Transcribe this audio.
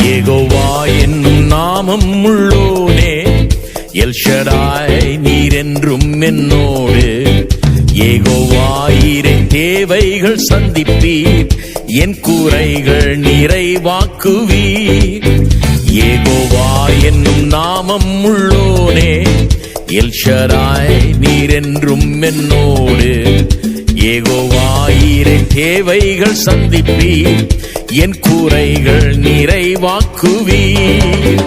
யெகோவா என்னும் நாமம் உள்ளோனே, எல்ஷடாய் நீர் என்றும் என்னோடு. யெகோவா ஈரே தேவைகள் சந்திப்பீர், என் குறைகள் நிறைவாக்குவீர். யெகோவா என்னும் நாமம் உள்ளோனே, எல்ஷடாய் நீர் என்றும் என்னோடு. யெகோவா ஈரே தேவைகள் சந்திப்பீர், என் குறைகள் நிறைவாக்குவீர்.